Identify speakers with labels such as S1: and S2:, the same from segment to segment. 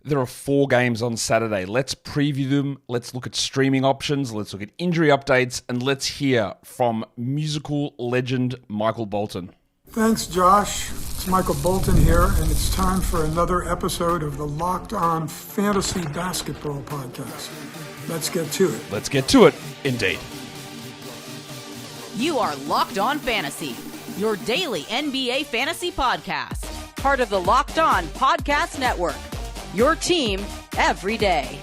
S1: There are 4 games on Saturday. Let's preview them. Let's look at streaming options. Let's look at injury updates. And let's hear from musical legend Michael Bolton.
S2: Thanks, Josh. It's Michael Bolton here, and it's time for another episode of the Locked On Fantasy Basketball Podcast. Let's get to it.
S1: Let's get to it, indeed.
S3: You are Locked On Fantasy, your daily NBA fantasy podcast. Part of the Locked On Podcast Network. Your team every day.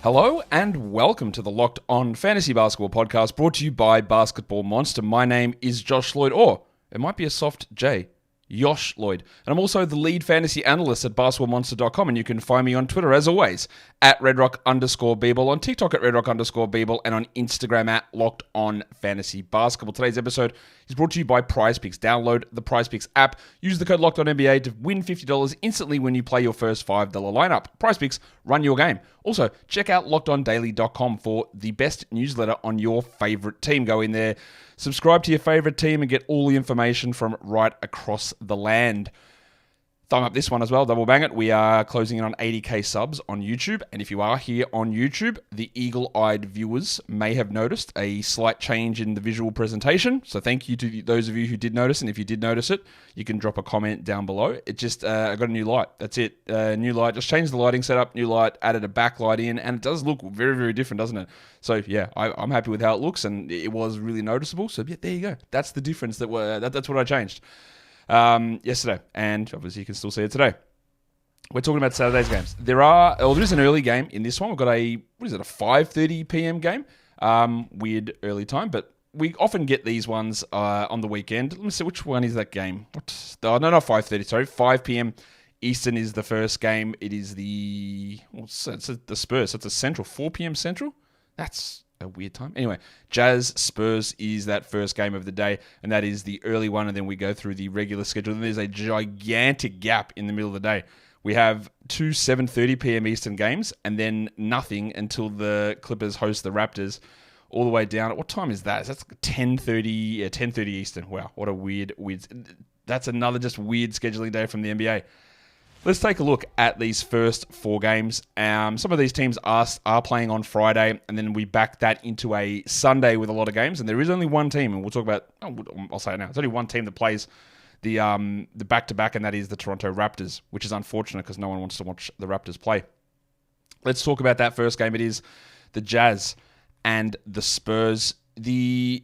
S1: Hello and welcome to the Locked On Fantasy Basketball Podcast brought to you by Basketball Monster. My name is Josh Lloyd, or it might be a soft J, Josh Lloyd. And I'm also the lead fantasy analyst at basketballmonster.com, and you can find me on Twitter, as always, at redrock_bball, on TikTok at redrock_bball, and on Instagram at Locked On Fantasy Basketball. Today's episode is brought to you by PrizePicks. Download the PrizePicks app. Use the code LOCKEDONNBA to win $50 instantly when you play your first $5 lineup. PrizePicks, run your game. Also, check out LockedOnDaily.com for the best newsletter on your favorite team. Go in there, subscribe to your favorite team, and get all the information from right across the land. Thumb up this one as well, double bang it. We are closing in on 80k subs on YouTube, and if you are here on YouTube, the eagle-eyed viewers may have noticed a slight change in the visual presentation. So thank you to those of you who did notice, and if you did notice it, you can drop a comment down below. It just, I got a new light. That's it. New light. Just changed the lighting setup. New light. Added a backlight in, and it does look very, very different, doesn't it? So yeah, I'm happy with how it looks, and it was really noticeable. So yeah, there you go. That's the difference. That's what I changed yesterday, and obviously you can still see it today. We're talking about Saturday's games. There is an early game in this one. We've got a 5:30 p.m. game. Weird early time, but we often get these ones on the weekend. Let me see, which one is that game? Not 5:30, sorry. 5 p.m. Eastern is the first game. It is the Spurs. So it's a Central, 4 p.m. Central. That's a weird time. Anyway, Jazz Spurs is that first game of the day, and that is the early one, and then we go through the regular schedule. And there's a gigantic gap in the middle of the day. We have 2 7:30 p.m. Eastern games, and then nothing until the Clippers host the Raptors, all the way down. At what time is that? That's 10:30. 10:30 Eastern. Wow, what a weird. That's another just weird scheduling day from the NBA. Let's take a look at these first 4 games. Some of these teams are playing on Friday, and then we back that into a Sunday with a lot of games. And there is only one team, and we'll talk about. I'll say it now. There's only one team that plays the back-to-back, and that is the Toronto Raptors, which is unfortunate because no one wants to watch the Raptors play. Let's talk about that first game. It is the Jazz and the Spurs. The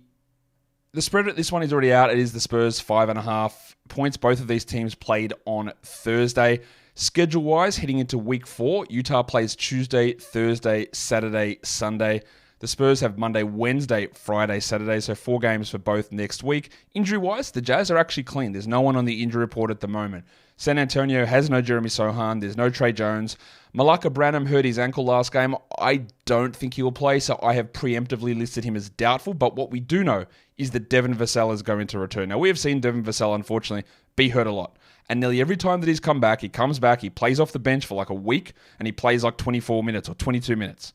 S1: spread at this one is already out. It is the Spurs 5.5 points. Both of these teams played on Thursday. Schedule-wise, heading into week 4, Utah plays Tuesday, Thursday, Saturday, Sunday. The Spurs have Monday, Wednesday, Friday, Saturday, so 4 games for both next week. Injury-wise, the Jazz are actually clean. There's no one on the injury report at the moment. San Antonio has no Jeremy Sohan. There's no Trey Jones. Malaka Branham hurt his ankle last game. I don't think he will play, so I have preemptively listed him as doubtful. But what we do know is that Devin Vassell is going to return. Now, we have seen Devin Vassell, unfortunately, be hurt a lot. And nearly every time that he's come back, he comes back, he plays off the bench for like a week, and he plays like 24 minutes or 22 minutes.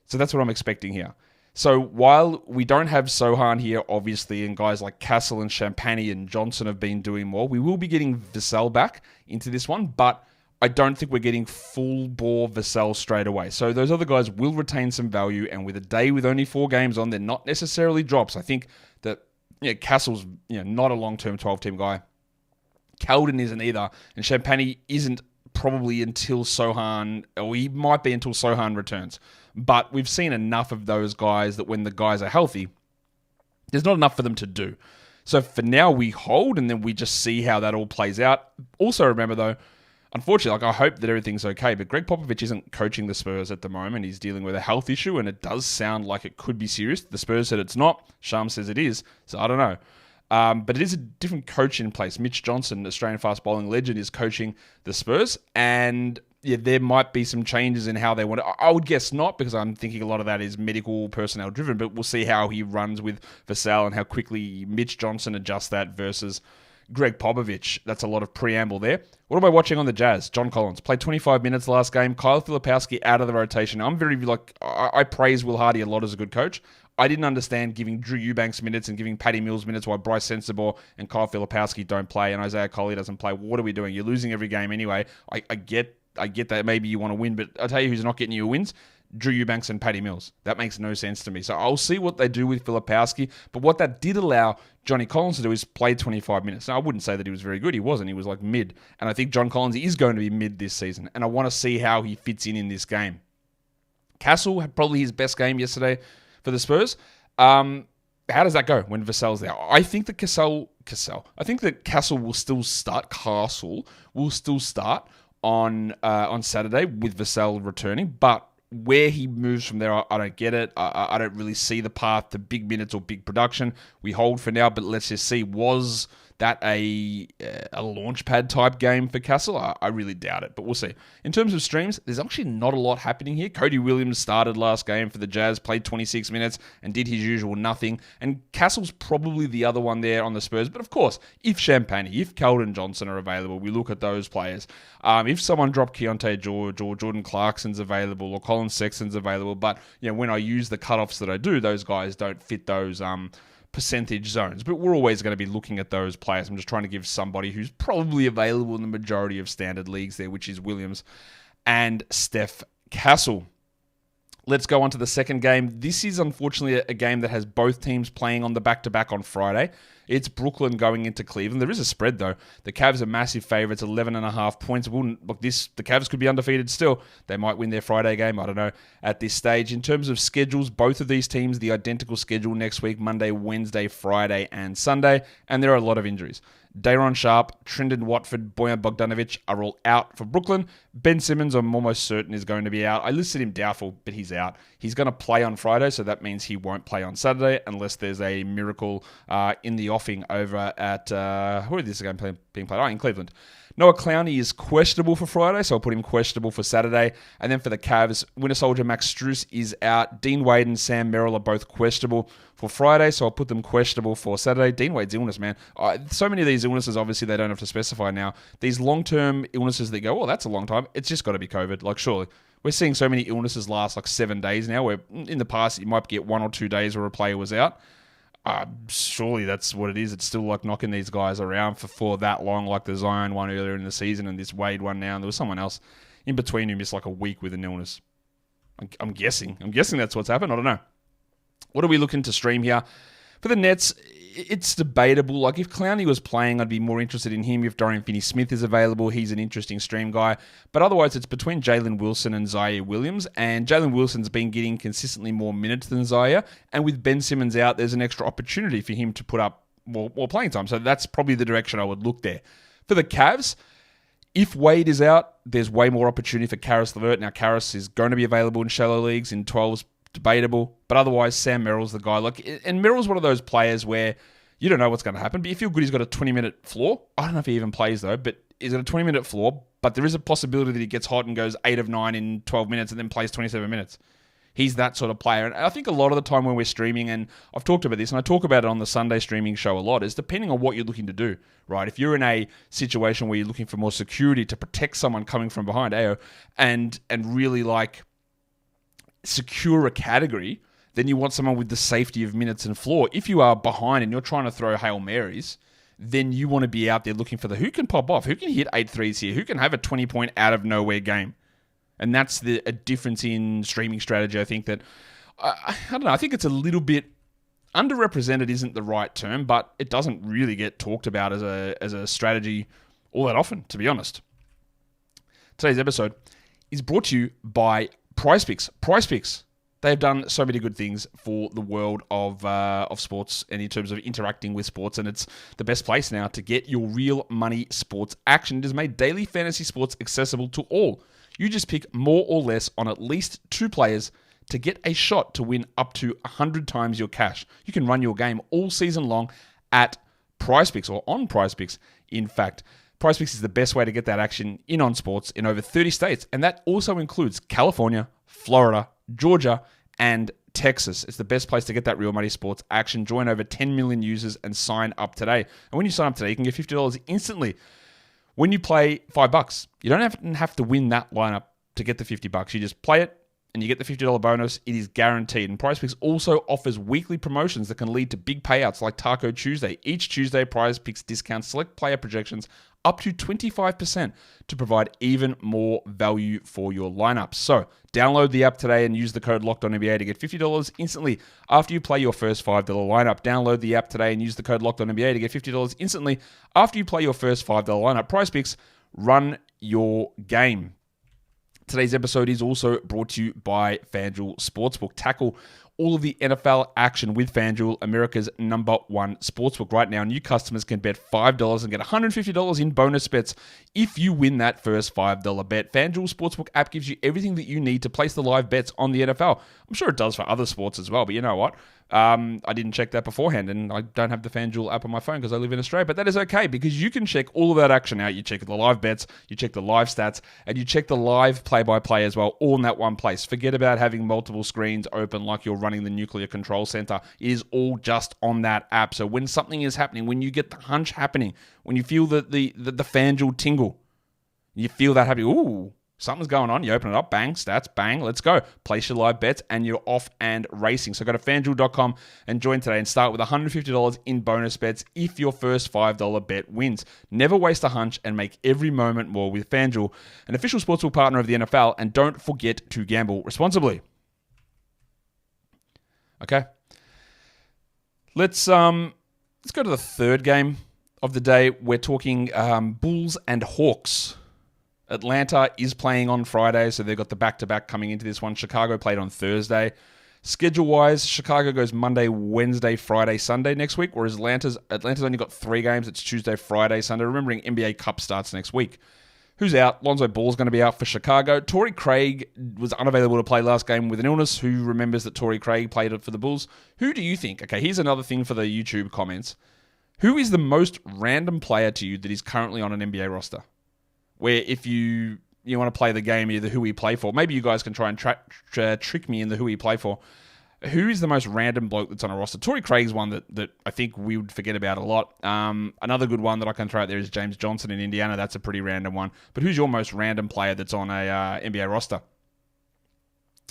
S1: So that's what I'm expecting here. So while we don't have Sohan here, obviously, and guys like Castle and Champagny and Johnson have been doing more, we will be getting Vassell back into this one, but I don't think we're getting full-bore Vassell straight away. So those other guys will retain some value, and with a day with only 4 games on, they're not necessarily drops. I think that Castle's not a long-term 12-team guy. Keldon isn't either, and Champagny isn't probably until Sohan, or he might be until Sohan returns. But we've seen enough of those guys that when the guys are healthy, there's not enough for them to do. So for now, we hold, and then we just see how that all plays out. Also remember, though, unfortunately, I hope that everything's okay, but Greg Popovich isn't coaching the Spurs at the moment. He's dealing with a health issue, and it does sound like it could be serious. The Spurs said it's not. Sham says it is, so I don't know. But it is a different coach in place. Mitch Johnson, Australian fast bowling legend, is coaching the Spurs, and there might be some changes in how they want it. I would guess not, because I'm thinking a lot of that is medical personnel driven, but we'll see how he runs with Vassell and how quickly Mitch Johnson adjusts that versus Greg Popovich. That's a lot of preamble there. What am I watching on the Jazz? John Collins played 25 minutes last game. Kyle Filipowski out of the rotation. I'm I praise Will Hardy a lot as a good coach. I didn't understand giving Drew Eubanks minutes and giving Patty Mills minutes while Bryce Sensabaugh and Kyle Filipowski don't play and Isaiah Coley doesn't play. What are we doing? You're losing every game anyway. I get I get that maybe you want to win, but I'll tell you who's not getting you wins. Drew Eubanks and Patty Mills. That makes no sense to me. So I'll see what they do with Filipowski. But what that did allow Johnny Collins to do is play 25 minutes. Now, I wouldn't say that he was very good. He wasn't. He was like mid. And I think John Collins is going to be mid this season. And I want to see how he fits in this game. Castle had probably his best game yesterday for the Spurs. How does that go when Vassell's there? I think that I think that Castle will still start. Castle will still start on Saturday with Vassell returning. But where he moves from there, I don't get it. I don't really see the path to big minutes or big production. We hold for now, but let's just see. Was that a launch pad type game for Castle? I really doubt it, but we'll see. In terms of streams, there's actually not a lot happening here. Cody Williams started last game for the Jazz, played 26 minutes and did his usual nothing. And Castle's probably the other one there on the Spurs. But of course, if Champagne, if Keldon Johnson are available, we look at those players. If someone dropped Keontae George or Jordan Clarkson's available or Colin Sexton's available, but when I use the cutoffs that I do, those guys don't fit those percentage zones, but we're always going to be looking at those players. I'm just trying to give somebody who's probably available in the majority of standard leagues there, which is Williams and Steph Castle. Let's go on to the second game. This is unfortunately a game that has both teams playing on the back-to-back on Friday. It's Brooklyn going into Cleveland. There is a spread, though. The Cavs are massive favorites, 11.5 points. The Cavs could be undefeated still. They might win their Friday game. I don't know at this stage. In terms of schedules, both of these teams, the identical schedule next week, Monday, Wednesday, Friday, and Sunday. And there are a lot of injuries. Day'Ron Sharpe, Trendon Watford, Bojan Bogdanovic are all out for Brooklyn. Ben Simmons, I'm almost certain, is going to be out. I listed him doubtful, but he's out. He's going to play on Friday, so that means he won't play on Saturday unless there's a miracle in the offing over at, where is this game being played? In Cleveland. Noah Clowney is questionable for Friday, so I'll put him questionable for Saturday. And then for the Cavs, Winter Soldier Max Strus is out. Dean Wade and Sam Merrill are both questionable for Friday, so I'll put them questionable for Saturday. Dean Wade's illness, man. So many of these illnesses, obviously, they don't have to specify now. These long-term illnesses that go, that's a long time. It's just got to be COVID. Like, surely. We're seeing so many illnesses last like 7 days now, where in the past you might get 1 or 2 days where a player was out. Surely that's what it is. It's still like knocking these guys around for that long, like the Zion one earlier in the season and this Wade one now. And there was someone else in between who missed like a week with an illness. I'm guessing that's what's happened. I don't know. What are we looking to stream here? For the Nets, it's debatable. Like, if Clowney was playing, I'd be more interested in him. If Dorian Finney-Smith is available, he's an interesting stream guy. But otherwise, it's between Jalen Wilson and Zaire Williams. And Jalen Wilson's been getting consistently more minutes than Zaire. And with Ben Simmons out, there's an extra opportunity for him to put up more playing time. So that's probably the direction I would look there. For the Cavs, if Wade is out, there's way more opportunity for Caris LeVert. Now, Caris is going to be available in shallow leagues, in 12s, debatable. But otherwise, Sam Merrill's the guy. And Merrill's one of those players where you don't know what's going to happen, but you feel good he's got a 20-minute floor. I don't know if he even plays, though, but he's got a 20-minute floor. But there is a possibility that he gets hot and goes 8 of 9 in 12 minutes and then plays 27 minutes. He's that sort of player. And I think a lot of the time when we're streaming, and I've talked about this, and I talk about it on the Sunday streaming show a lot, is depending on what you're looking to do, right? If you're in a situation where you're looking for more security to protect someone coming from behind, and really like secure a category, then you want someone with the safety of minutes and floor. If you are behind and you're trying to throw Hail Marys, then you want to be out there looking for who can pop off, who can hit 8 threes here, who can have a 20-point out-of-nowhere game. And that's a difference in streaming strategy. I think that, I don't know, I think it's a little bit underrepresented isn't the right term, but it doesn't really get talked about as a strategy all that often, to be honest. Today's episode is brought to you by PrizePicks. PrizePicks. They've done so many good things for the world of sports and in terms of interacting with sports, and it's the best place now to get your real money sports action. It has made daily fantasy sports accessible to all. You just pick more or less on at least 2 players to get a shot to win up to 100 times your cash. You can run your game all season long at PrizePicks, or on PrizePicks, in fact. PrizePicks is the best way to get that action in on sports in over 30 states, and that also includes California, Florida, Georgia, and Texas. It's the best place to get that real money sports action. Join over 10 million users and sign up today. And when you sign up today, you can get $50 instantly. When you play $5, you don't have to win that lineup to get the $50. You just play it and you get the $50 bonus. It is guaranteed. And PrizePicks also offers weekly promotions that can lead to big payouts like Taco Tuesday. Each Tuesday, PrizePicks discounts select player projections up to 25% to provide even more value for your lineup. So download the app today and use the code LOCKEDONNBA to get $50 instantly after you play your first $5 lineup. Download the app today and use the code LOCKEDONNBA to get $50 instantly after you play your first $5 lineup. PrizePicks, run your game. Today's episode is also brought to you by FanDuel Sportsbook. Tackle all of the NFL action with FanDuel, America's #1 sportsbook. Right now, new customers can bet $5 and get $150 in bonus bets if you win that first $5 bet. FanDuel Sportsbook app gives you everything that you need to place the live bets on the NFL. I'm sure it does for other sports as well, but you know what? I didn't check that beforehand, and I don't have the FanDuel app on my phone because I live in Australia, but that is okay because you can check all of that action out. You check the live bets, you check the live stats, and you check the live play-by-play as well, all in that one place. Forget about having multiple screens open like you're running the nuclear control center. It is all just on that app. So when something is happening, when you get the hunch happening, when you feel the FanDuel tingle, you feel that happening, ooh, something's going on. You open it up, bang, stats, bang, let's go. Place your live bets and you're off and racing. So go to FanDuel.com and join today and start with $150 in bonus bets if your first $5 bet wins. Never waste a hunch and make every moment more with FanDuel, an official sportsbook partner of the NFL, and don't forget to gamble responsibly. Okay. Let's go to the third game of the day. We're talking Bulls and Hawks. Atlanta is playing on Friday, so they've got the back-to-back coming into this one. Chicago played on Thursday. Schedule-wise, Chicago goes Monday, Wednesday, Friday, Sunday next week, whereas Atlanta's only got 3 games. It's Tuesday, Friday, Sunday. Remembering NBA Cup starts next week. Who's out? Lonzo Ball's going to be out for Chicago. Torrey Craig was unavailable to play last game with an illness. Who remembers that Torrey Craig played for the Bulls? Who do you think? Okay, here's another thing for the YouTube comments. Who is the most random player to you that is currently on an NBA roster? Where if you want to play the game, either who we play for, maybe you guys can try and trick me in the who we play for. Who is the most random bloke that's on a roster? Torrey Craig's one that I think we would forget about a lot. Another good one that I can throw out there is James Johnson in Indiana. That's a pretty random one. But who's your most random player that's on a NBA roster?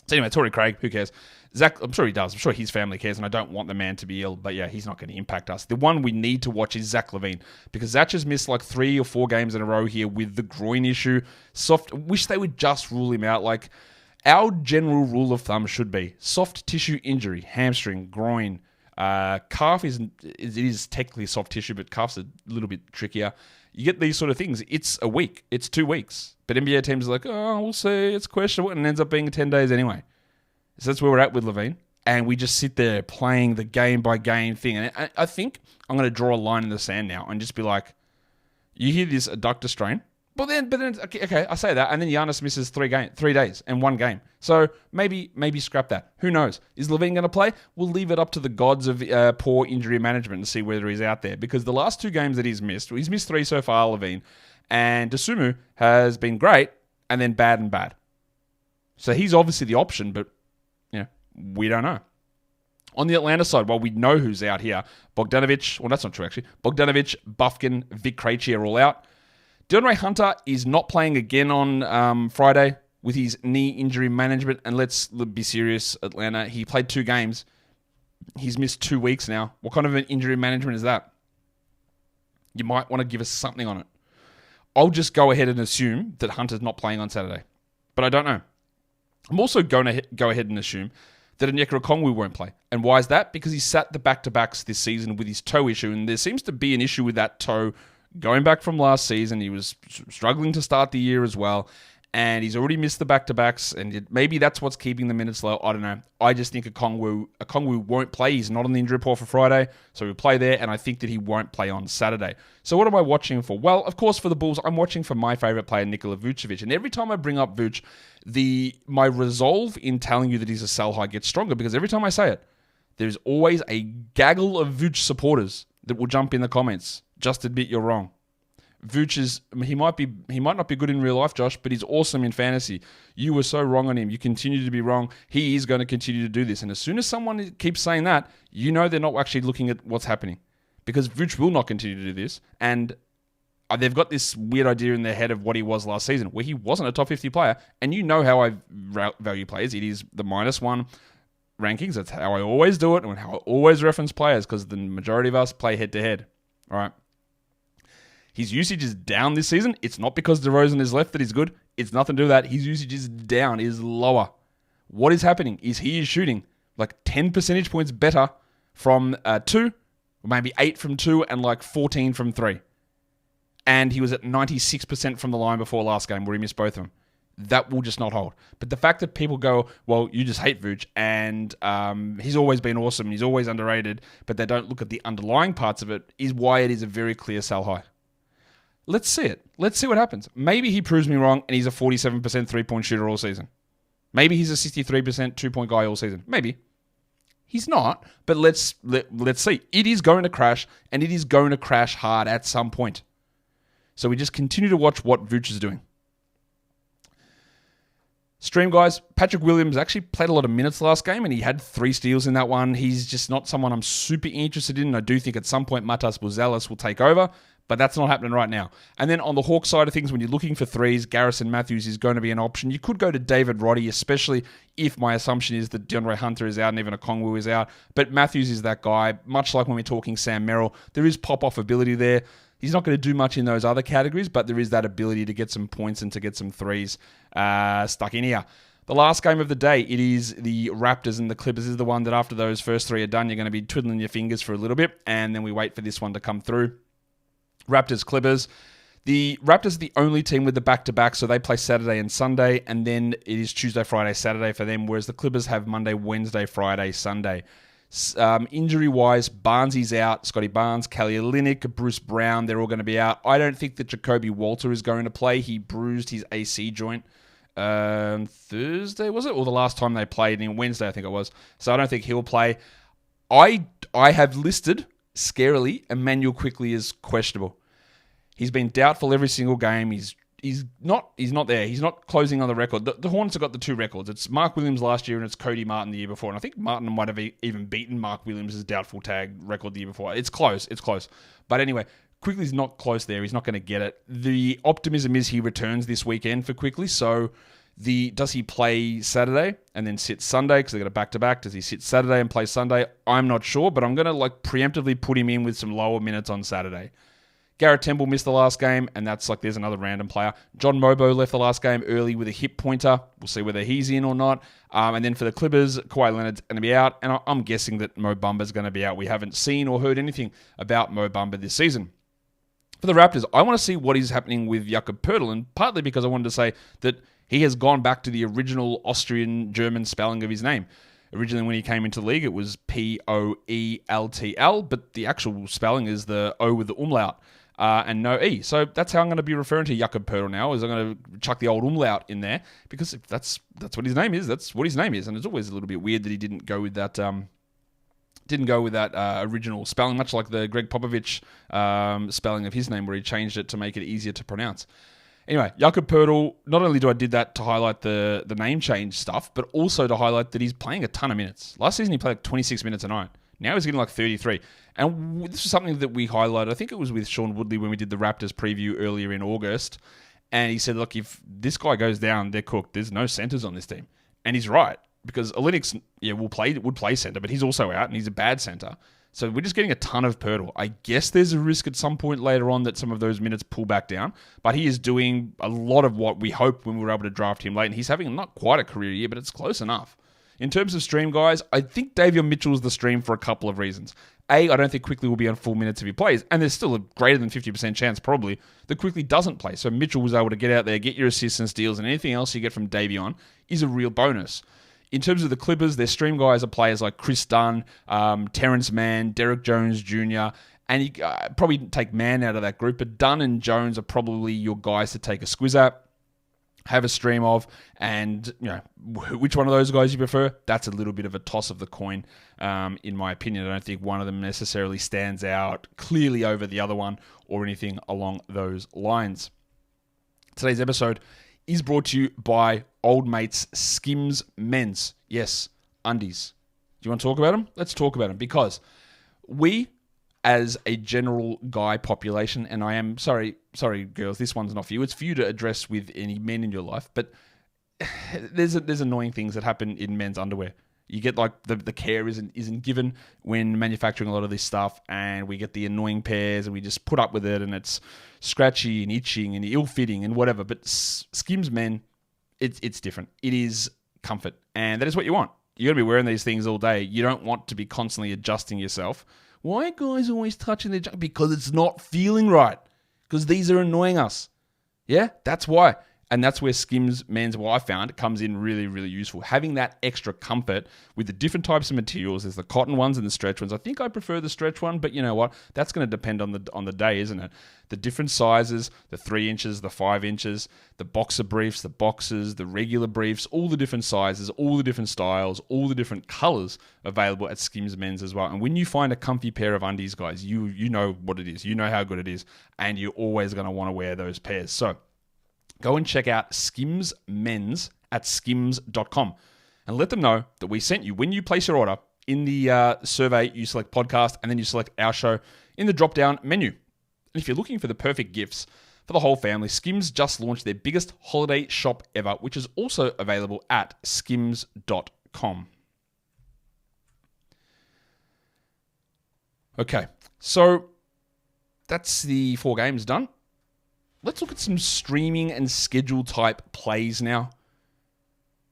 S1: So anyway, Torrey Craig, who cares? Zach, I'm sure he does. I'm sure his family cares, and I don't want the man to be ill. But yeah, he's not going to impact us. The one we need to watch is Zach LaVine, because Zach has missed like 3 or 4 games in a row here with the groin issue. Wish they would just rule him out. Like, our general rule of thumb should be soft tissue injury, hamstring, groin, calf is technically soft tissue, but calf's a little bit trickier. You get these sort of things. It's a week. It's 2 weeks. But NBA teams are like, oh, we'll see. It's questionable, and it ends up being 10 days anyway. So that's where we're at with LaVine. And we just sit there playing the game-by-game thing. And I think I'm going to draw a line in the sand now and just be like, you hear this adductor strain, but then, okay, I say that, and then Giannis misses 3 days and 1 game. So maybe scrap that. Who knows? Is LaVine going to play? We'll leave it up to the gods of poor injury management and see whether he's out there. Because the last 2 games that he's missed 3 so far, LaVine, and Dosunmu has been great and then bad and bad. So he's obviously the option, but we don't know. On the Atlanta side, while we know who's out here, Bogdanovic, well, that's not true actually. Bogdanovic, Bufkin, Vic Krejci are all out. DeAndre Hunter is not playing again on Friday with his knee injury management. And let's be serious, Atlanta. He played 2 games. He's missed 2 weeks now. What kind of an injury management is that? You might want to give us something on it. I'll just go ahead and assume that Hunter's not playing on Saturday. But I don't know. I'm also going to go ahead and assume that Onyeka Okongwu won't play. And why is that? Because he sat the back-to-backs this season with his toe issue, and there seems to be an issue with that toe going back from last season. He was struggling to start the year as well, and he's already missed the back-to-backs, and maybe that's what's keeping the minutes low. I don't know. I just think Okongwu won't play. He's not on the injury report for Friday, so he'll play there, and I think that he won't play on Saturday. So what am I watching for? Well, of course, for the Bulls, I'm watching for my favorite player, Nikola Vucevic, and every time I bring up Vuce, my resolve in telling you that he's a sell high gets stronger, because every time I say it, there's always a gaggle of Vuce supporters that will jump in the comments. Just admit you're wrong. Vuce he might not be good in real life, Josh, but he's awesome in fantasy. You were so wrong on him. You continue to be wrong. He is going to continue to do this. And as soon as someone keeps saying that, you know they're not actually looking at what's happening. Because Vuce will not continue to do this. And they've got this weird idea in their head of what he was last season, where he wasn't a top 50 player. And you know how I value players. It is the -1 rankings. That's how I always do it and how I always reference players, because the majority of us play head-to-head. All right. His usage is down this season. It's not because DeRozan is left that he's good. It's nothing to do with that. His usage is down, is lower. What is happening is he is shooting like 10 percentage points better from 2, or maybe 8 from 2, and like 14 from 3. And he was at 96% from the line before last game where he missed both of them. That will just not hold. But the fact that people go, well, you just hate Vooch, and he's always been awesome, he's always underrated, but they don't look at the underlying parts of it, is why it is a very clear sell high. Let's see it. Let's see what happens. Maybe he proves me wrong and he's a 47% three-point shooter all season. Maybe he's a 63% two-point guy all season. Maybe. He's not, but let's see. It is going to crash, and it is going to crash hard at some point. So we just continue to watch what Vooch is doing. Stream guys, Patrick Williams actually played a lot of minutes last game and he had 3 steals in that one. He's just not someone I'm super interested in. I do think at some point Matas Buzelis will take over, but that's not happening right now. And then on the Hawks side of things, when you're looking for threes, Garrison Matthews is going to be an option. You could go to David Roddy, especially if my assumption is that DeAndre Hunter is out and even Okongwu is out. But Matthews is that guy, much like when we're talking Sam Merrill. There is pop-off ability there. He's not going to do much in those other categories, but there is that ability to get some points and to get some threes stuck in here. The last game of the day, it is the Raptors and the Clippers. This is the one that after those first 3 are done, you're going to be twiddling your fingers for a little bit, and then we wait for this one to come through. Raptors, Clippers. The Raptors are the only team with the back-to-back, so they play Saturday and Sunday, and then it is Tuesday, Friday, Saturday for them, whereas the Clippers have Monday, Wednesday, Friday, Sunday. Injury-wise, Barnesy's out. Scotty Barnes, Kelly Olynyk, Bruce Brown, they're all going to be out. I don't think that Jacoby Walter is going to play. He bruised his AC joint Thursday, was it? Or the last time they played, in Wednesday, I think it was. So I don't think he'll play. I have listed, scarily, Emmanuel Quickley as questionable. He's been doubtful every single game. He's not there. He's not closing on the record. The Hornets have got the 2 records. It's Mark Williams last year and it's Cody Martin the year before. And I think Martin might have even beaten Mark Williams' doubtful tag record the year before. It's close. But anyway, Quickley's not close there. He's not going to get it. The optimism is he returns this weekend for Quickley. So does he play Saturday and then sit Sunday because they got a back-to-back? Does he sit Saturday and play Sunday? I'm not sure, but I'm going to preemptively put him in with some lower minutes on Saturday. Garrett Temple missed the last game, and that's there's another random player. John Mobo left the last game early with a hip pointer. We'll see whether he's in or not. And then for the Clippers, Kawhi Leonard's going to be out, and I'm guessing that Mo Bamba's going to be out. We haven't seen or heard anything about Mo Bamba this season. For the Raptors, I want to see what is happening with Jakob Poltl, and partly because I wanted to say that he has gone back to the original Austrian-German spelling of his name. Originally, when he came into the league, it was Poeltl, but the actual spelling is the O with the umlaut. And no E. So that's how I'm going to be referring to Jakob Poltl now, is I'm going to chuck the old umlaut in there, because if that's what his name is, that's what his name is. And it's always a little bit weird that he didn't go with that original spelling, much like the Greg Popovich spelling of his name, where he changed it to make it easier to pronounce. Anyway, Jakob Poltl, not only did that to highlight the name change stuff, but also to highlight that he's playing a ton of minutes. Last season he played 26 minutes a night. Now he's getting 33. And this was something that we highlighted. I think it was with Sean Woodley when we did the Raptors preview earlier in August. And he said, look, if this guy goes down, they're cooked. There's no centers on this team. And he's right, because Olynyk would play center, but he's also out and he's a bad center. So we're just getting a ton of Poltl. I guess there's a risk at some point later on that some of those minutes pull back down. But he is doing a lot of what we hoped when we were able to draft him late. And he's having not quite a career year, but it's close enough. In terms of stream, guys, I think Davion Mitchell's the stream for a couple of reasons. A, I don't think Quickley will be on full minutes if he plays, and there's still a greater than 50% chance, probably, that Quickley doesn't play. So Mitchell was able to get out there, get your assists and steals, and anything else you get from Davion is a real bonus. In terms of the Clippers, their stream guys are players like Chris Dunn, Terrence Mann, Derek Jones Jr., and you probably take Mann out of that group, but Dunn and Jones are probably your guys to take a squiz at, have a stream of, and which one of those guys you prefer, that's a little bit of a toss of the coin, in my opinion. I don't think one of them necessarily stands out clearly over the other one or anything along those lines. Today's episode is brought to you by Old Mates Skims Men's. Yes, undies. Do you want to talk about them? Let's talk about them, because we, as a general guy population, and I am sorry girls, this one's not for you. It's for you to address with any men in your life, but there's annoying things that happen in men's underwear. You get like the care isn't given when manufacturing a lot of this stuff, and we get the annoying pairs, and we just put up with it, and it's scratchy and itching and ill-fitting and whatever. But Skims men, it's different. It is comfort, and that is what you want. You're going to be wearing these things all day. You don't want to be constantly adjusting yourself. Why are guys always touching their junk? Because it's not feeling right. Because these are annoying us. Yeah, that's why. And that's where Skims men's, what I found, comes in really, really useful. Having that extra comfort with the different types of materials. There's the cotton ones and the stretch ones. I think I prefer the stretch one, but you know what? That's going to depend on the day, isn't it? The different sizes, the 3 inches, the 5 inches, the boxer briefs, the boxers, the regular briefs, all the different sizes, all the different styles, all the different colors available at Skims men's as well. And when you find a comfy pair of undies, guys, you know what it is. You know how good it is, and you're always going to want to wear those pairs. So go and check out Skims Men's at skims.com and let them know that we sent you. When you place your order, in the survey, you select podcast, and then you select our show in the drop-down menu. And if you're looking for the perfect gifts for the whole family, Skims just launched their biggest holiday shop ever, which is also available at skims.com. Okay, so that's the 4 games done. Let's look at some streaming and schedule type plays now.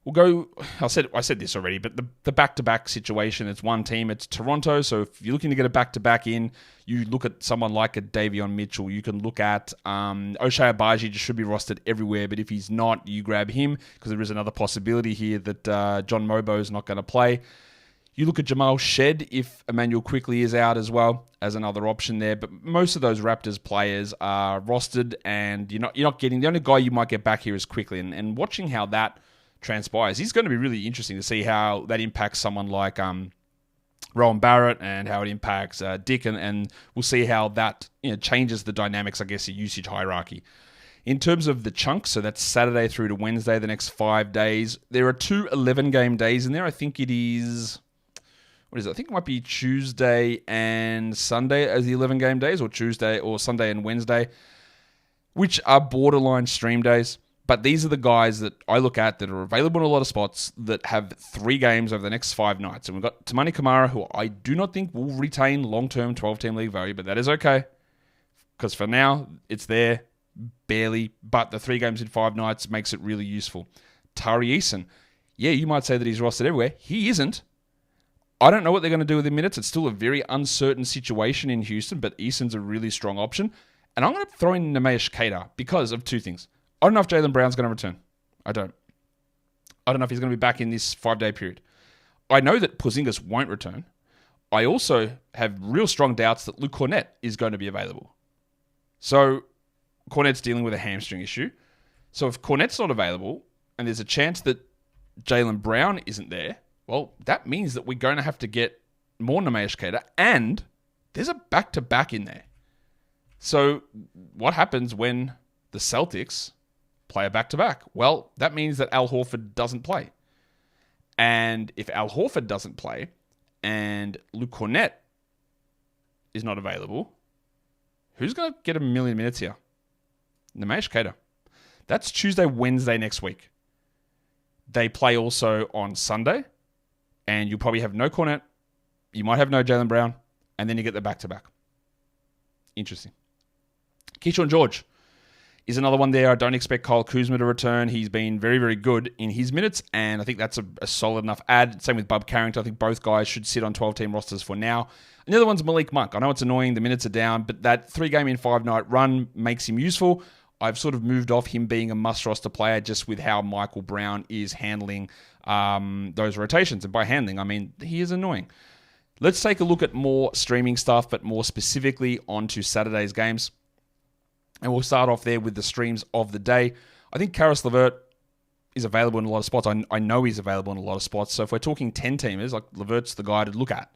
S1: We'll go, I said this already, but the back-to-back situation, it's one team, it's Toronto. So if you're looking to get a back-to-back in, you look at someone like a Davion Mitchell. You can look at Ochai Agbaji, just should be rostered everywhere. But if he's not, you grab him, because there is another possibility here that John Mobo is not going to play. You look at Jamal Shed if Emmanuel Quickley is out as well as another option there. But most of those Raptors players are rostered, and you're not getting, the only guy you might get back here is Quickley. And watching how that transpires, he's going to be really interesting to see how that impacts someone like Rowan Barrett, and how it impacts Dick, and we'll see how that changes the dynamics, I guess, the usage hierarchy. In terms of the chunks, so that's Saturday through to Wednesday, the next 5 days, there are 2 11-game days in there. I think it is, what is it? I think it might be Tuesday and Sunday as the 11-game days, or Tuesday or Sunday and Wednesday, which are borderline stream days. But these are the guys that I look at that are available in a lot of spots that have 3 games over the next 5 nights. And we've got Tamani Kamara, who I do not think will retain long-term 12-team league value, but that is okay, because for now, it's there, barely. But the 3 games in 5 nights makes it really useful. Tari Eason, yeah, you might say that he's rostered everywhere. He isn't. I don't know what they're going to do with the minutes. It's still a very uncertain situation in Houston, but Eason's a really strong option. And I'm going to throw in Nemesh Keita because of 2 things. I don't know if Jaylen Brown's going to return. I don't know if he's going to be back in this 5-day period. I know that Porzingis won't return. I also have real strong doubts that Luke Kornet is going to be available. So Kornet's dealing with a hamstring issue. So if Kornet's not available, and there's a chance that Jaylen Brown isn't there, well, that means that we're going to have to get more Nemesh Keita, and there's a back-to-back in there. So what happens when the Celtics play a back-to-back? Well, that means that Al Horford doesn't play. And if Al Horford doesn't play and Luke Kornet is not available, who's going to get 1 million minutes here? Nemesh Keita. That's Tuesday, Wednesday next week. They play also on Sunday, and you'll probably have no Kornet. You might have no Jaylen Brown, and then you get the back-to-back. Interesting. Keyshawn George is another one there. I don't expect Kyle Kuzma to return. He's been very, very good in his minutes, and I think that's a solid enough add. Same with Bub Carrington. I think both guys should sit on 12-team rosters for now. And the other one's Malik Monk. I know it's annoying. The minutes are down, but that 3-game in 5-night run makes him useful. I've sort of moved off him being a must-roster player just with how Michael Brown is handling those rotations. And by handling, I mean he is annoying. Let's take a look at more streaming stuff, but more specifically onto Saturday's games. And we'll start off there with the streams of the day. I think Caris LeVert is available in a lot of spots. I know he's available in a lot of spots. So if we're talking 10-teamers, like LeVert's the guy to look at.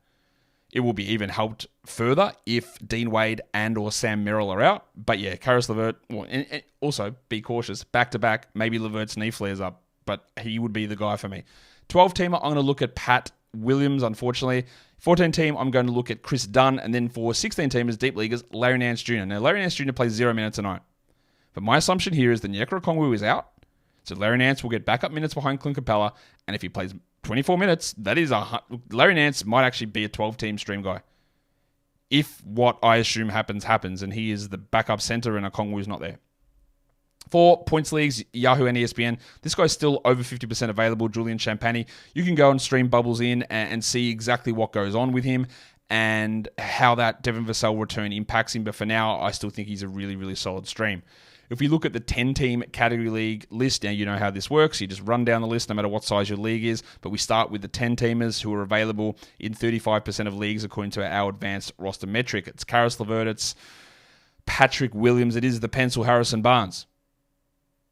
S1: It will be even helped further if Dean Wade and or Sam Merrill are out. But yeah, Caris LeVert, and also be cautious. Back-to-back, maybe LeVert's knee flares up, but he would be the guy for me. 12-teamer, I'm going to look at Pat Williams, unfortunately. 14-team, I'm going to look at Chris Dunn. And then for 16-teamers, deep leaguers, Larry Nance Jr. Now, Larry Nance Jr. plays 0 minutes tonight. But my assumption here is that Onyeka Okongwu is out. So Larry Nance will get backup minutes behind Clint Capella. And if he plays 24 minutes. That is Larry Nance might actually be a 12-team stream guy. If what I assume happens, and he is the backup center and Okongwu's not there. For points leagues, Yahoo and ESPN, this guy's still over 50% available, Julian Champagny. You can go and stream Bubbles in and see exactly what goes on with him and how that Devin Vassell return impacts him. But for now, I still think he's a really, really solid stream. If we look at the 10-team category league list, now you know how this works. You just run down the list no matter what size your league is. But we start with the 10-teamers who are available in 35% of leagues according to our advanced roster metric. It's Caris, LeVert, it's Patrick Williams. It is the pencil Harrison Barnes.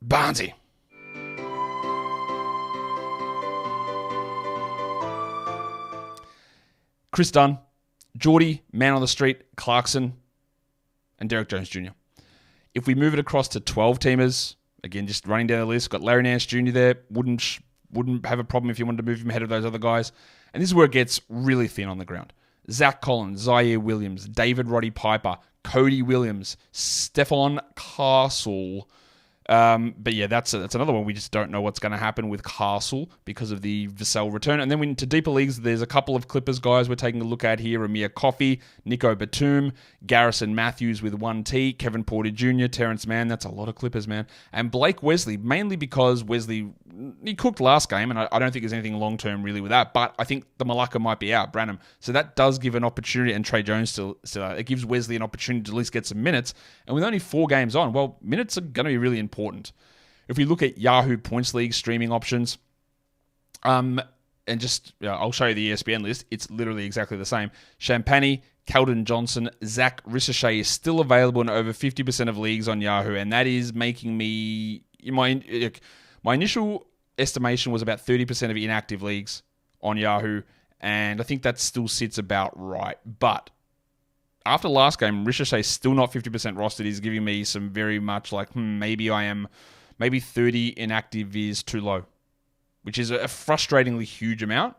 S1: Barnesy. Chris Dunn, Geordie, Man on the Street, Clarkson, and Derek Jones Jr. If we move it across to 12-teamers, again, just running down the list, got Larry Nance Jr. there. Wouldn't have a problem if you wanted to move him ahead of those other guys. And this is where it gets really thin on the ground. Zach Collins, Zaire Williams, David Roddy Piper, Cody Williams, Stefan Castle. But yeah, that's another one. We just don't know what's going to happen with Castle because of the Vassell return. And then into deeper leagues, there's a couple of Clippers guys we're taking a look at here. Amir Coffey, Nico Batum, Garrison Matthews with 1T, Kevin Porter Jr., Terrence Mann. That's a lot of Clippers, man. And Blake Wesley, mainly because Wesley, he cooked last game, and I don't think there's anything long-term really with that. But I think the Malacca might be out, Branham. So that does give an opportunity, and Trey Jones still it gives Wesley an opportunity to at least get some minutes. And with only 4 games on, well, minutes are going to be really important. If we look at Yahoo Points League streaming options, and just I'll show you the ESPN list. It's literally exactly the same. Champagny, Keldon Johnson, Zach Ricochet is still available in over 50% of leagues on Yahoo, and that is making me my initial estimation was about 30% of inactive leagues on Yahoo, and I think that still sits about right. But after last game, Ricochet's still not 50% rostered. He's giving me some very much like, maybe 30 inactive is too low, which is a frustratingly huge amount.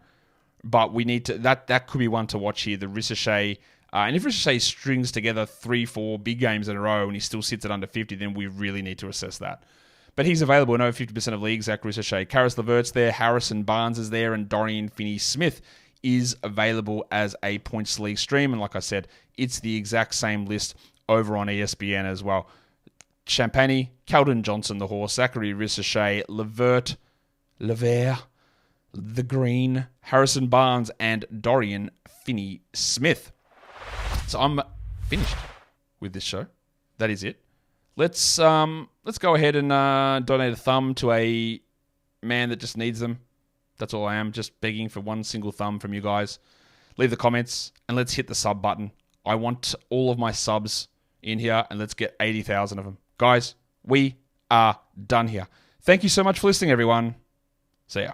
S1: But we need to, that could be one to watch here, the Ricochet. And if Ricochet strings together 3-4 big games in a row and he still sits at under 50, then we really need to assess that. But he's available in over 50% of leagues, Zach Ricochet. Caris LeVert's there, Harrison Barnes is there, and Dorian Finney-Smith is available as a points league stream. And like I said, it's the exact same list over on ESPN as well. Champagny, Keldon Johnson, the horse, Zachary Ricochet, LeVert, the Green, Harrison Barnes, and Dorian Finney-Smith. So I'm finished with this show. That is it. Let's go ahead and donate a thumb to a man that just needs them. That's all I am, just begging for one single thumb from you guys. Leave the comments, and let's hit the sub button. I want all of my subs in here, and let's get 80,000 of them. Guys, we are done here. Thank you so much for listening, everyone. See ya.